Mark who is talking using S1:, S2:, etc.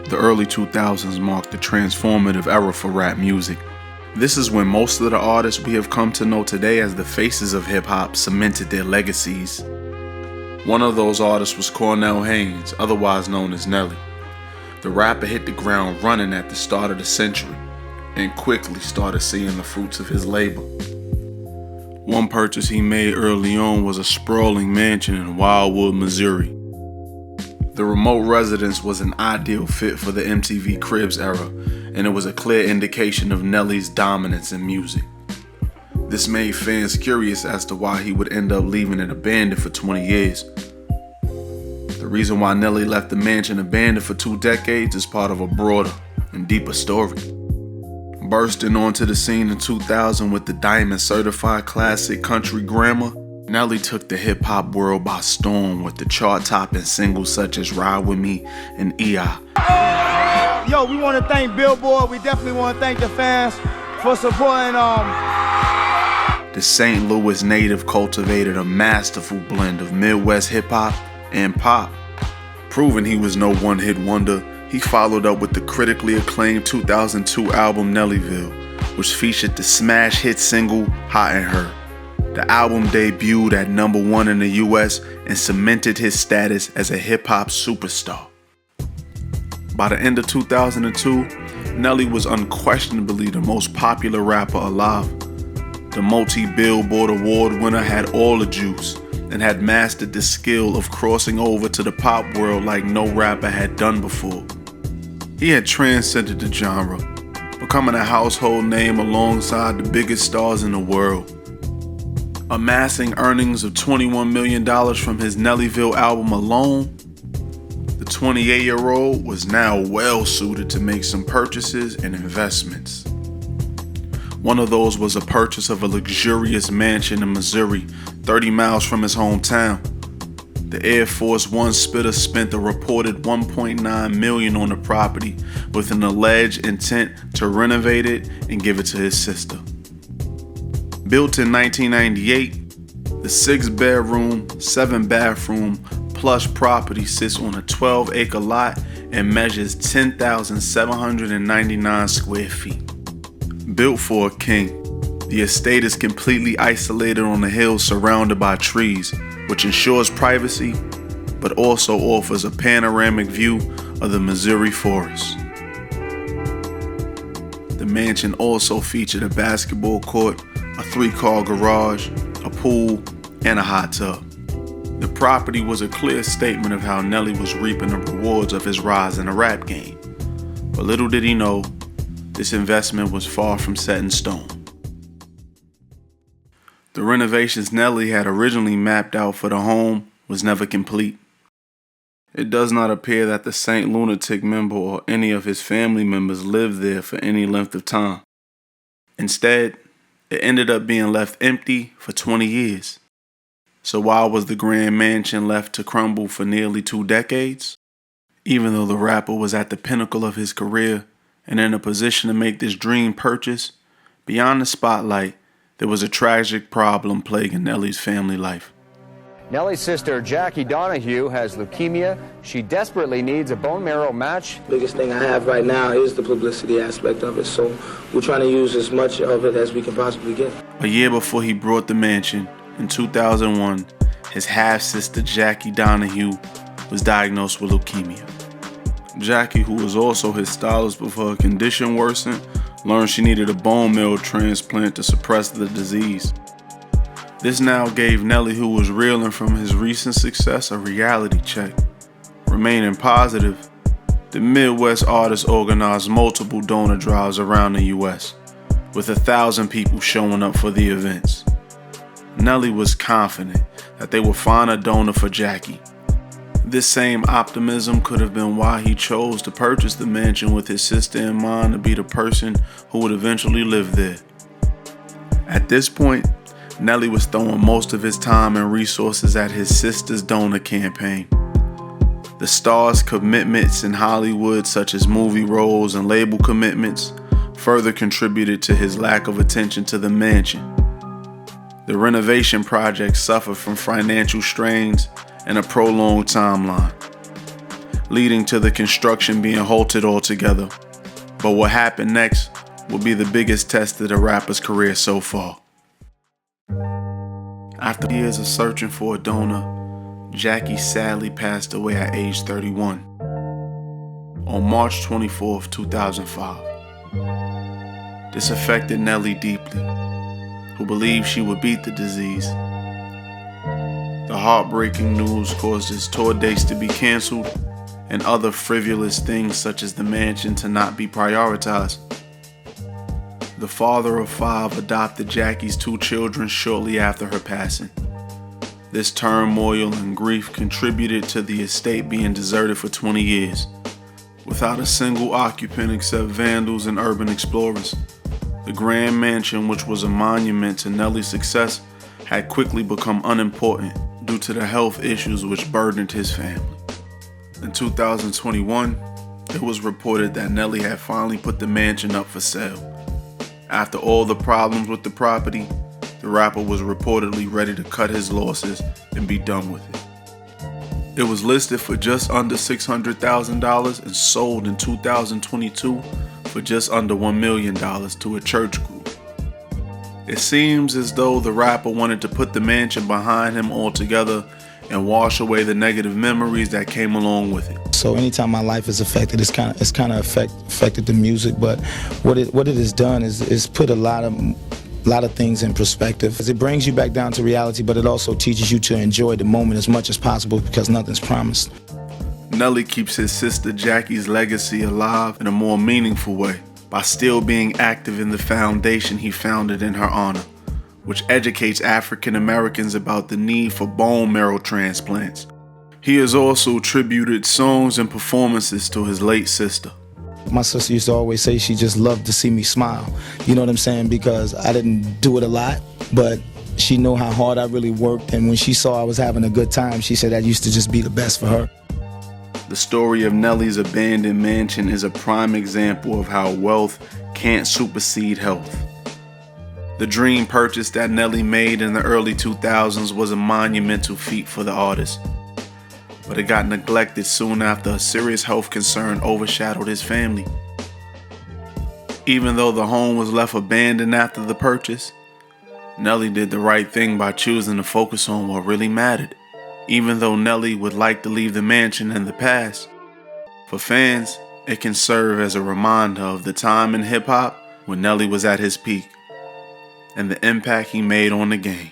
S1: The early 2000s marked the transformative era for rap music. This is when most of the artists we have come to know today as the faces of hip-hop cemented their legacies. One of those artists was Cornell Haynes, otherwise known as Nelly. The rapper hit the ground running at the start of the century and quickly started seeing the fruits of his labor. One purchase he made early on was a sprawling mansion in Wildwood, Missouri. The remote residence was an ideal fit for the MTV Cribs era, and it was a clear indication of Nelly's dominance in music. This made fans curious as to why he would end up leaving it abandoned for 20 years. The reason why Nelly left the mansion abandoned for 2 decades is part of a broader and deeper story. Bursting onto the scene in 2000 with the Diamond Certified Classic Country Grammar, Nelly took the hip-hop world by storm with the chart-topping singles such as Ride With Me and E.I.
S2: Yo, we want to thank Billboard. We definitely want to thank the fans for supporting.
S1: The St. Louis native cultivated a masterful blend of Midwest hip-hop and pop. Proving he was no one-hit wonder, he followed up with the critically acclaimed 2002 album Nellyville, which featured the smash hit single Hot and Her. The album debuted at #1 in the US and cemented his status as a hip-hop superstar. By the end of 2002, Nelly was unquestionably the most popular rapper alive. The multi-Billboard award winner had all the juice and had mastered the skill of crossing over to the pop world like no rapper had done before. He had transcended the genre, becoming a household name alongside the biggest stars in the world. Amassing earnings of $21 million from his Nellyville album alone, the 28-year-old was now well suited to make some purchases and investments. One of those was a purchase of a luxurious mansion in Missouri, 30 miles from his hometown. The Air Force One spitter spent a reported $1.9 million on the property with an alleged intent to renovate it and give it to his sister. Built in 1998, the 6-bedroom, 7-bathroom plush property sits on a 12-acre lot and measures 10,799 square feet. Built for a king, the estate is completely isolated on a hill surrounded by trees, which ensures privacy, but also offers a panoramic view of the Missouri forest. The mansion also featured a basketball court, a 3-car garage, a pool, and a hot tub. The property was a clear statement of how Nelly was reaping the rewards of his rise in the rap game. But little did he know, this investment was far from set in stone. The renovations Nelly had originally mapped out for the home was never complete. It does not appear that the St Lunatic member or any of his family members lived there for any length of time. Instead, it ended up being left empty for 20 years. So why was the grand mansion left to crumble for nearly 2 decades? Even though the rapper was at the pinnacle of his career and in a position to make this dream purchase, beyond the spotlight, there was a tragic problem plaguing Nelly's family life.
S3: Nelly's sister, Jackie Donahue, has leukemia. She desperately needs a bone marrow match.
S4: Biggest thing I have right now is the publicity aspect of it, so we're trying to use as much of it as we can possibly get.
S1: A year before he bought the mansion, in 2001, his half-sister Jackie Donahue was diagnosed with leukemia. Jackie, who was also his stylist before her condition worsened, learned she needed a bone marrow transplant to suppress the disease. This now gave Nelly, who was reeling from his recent success, a reality check. Remaining positive, the Midwest artist organized multiple donor drives around the US, with 1,000 people showing up for the events. Nelly was confident that they would find a donor for Jackie. This same optimism could have been why he chose to purchase the mansion with his sister in mind to be the person who would eventually live there. At this point, Nelly was throwing most of his time and resources at his sister's donor campaign. The star's commitments in Hollywood, such as movie roles and label commitments, further contributed to his lack of attention to the mansion. The renovation project suffered from financial strains and a prolonged timeline. leading to the construction being halted altogether. But what happened next will be the biggest test of the rapper's career so far. After years of searching for a donor, Jackie sadly passed away at age 31 on March 24, 2005. This affected Nelly deeply, who believed she would beat the disease. The heartbreaking news caused his tour dates to be canceled and other frivolous things such as the mansion to not be prioritized. The father of 5 adopted Jackie's 2 children shortly after her passing. This turmoil and grief contributed to the estate being deserted for 20 years, without a single occupant except vandals and urban explorers. The grand mansion, which was a monument to Nelly's success, had quickly become unimportant due to the health issues which burdened his family. In 2021, it was reported that Nelly had finally put the mansion up for sale. After all the problems with the property, the rapper was reportedly ready to cut his losses and be done with it. It was listed for just under $600,000 and sold in 2022 for just under $1 million to a church group. It seems as though the rapper wanted to put the mansion behind him altogether and wash away the negative memories that came along with it.
S5: So anytime my life is affected, it's kind of affected the music. But what it has done is put a lot of things in perspective. It brings you back down to reality, but it also teaches you to enjoy the moment as much as possible because nothing's promised.
S1: Nelly keeps his sister Jackie's legacy alive in a more meaningful way by still being active in the foundation he founded in her honor, which educates African Americans about the need for bone marrow transplants. He has also attributed songs and performances to his late sister.
S5: My sister used to always say she just loved to see me smile. You know what I'm saying? Because I didn't do it a lot, but she knew how hard I really worked, and when she saw I was having a good time, she said that used to just be the best for her.
S1: The story of Nelly's abandoned mansion is a prime example of how wealth can't supersede health. The dream purchase that Nelly made in the early 2000s was a monumental feat for the artist, but it got neglected soon after a serious health concern overshadowed his family. Even though the home was left abandoned after the purchase, Nelly did the right thing by choosing to focus on what really mattered. Even though Nelly would like to leave the mansion in the past, for fans, it can serve as a reminder of the time in hip-hop when Nelly was at his peak and the impact he made on the game.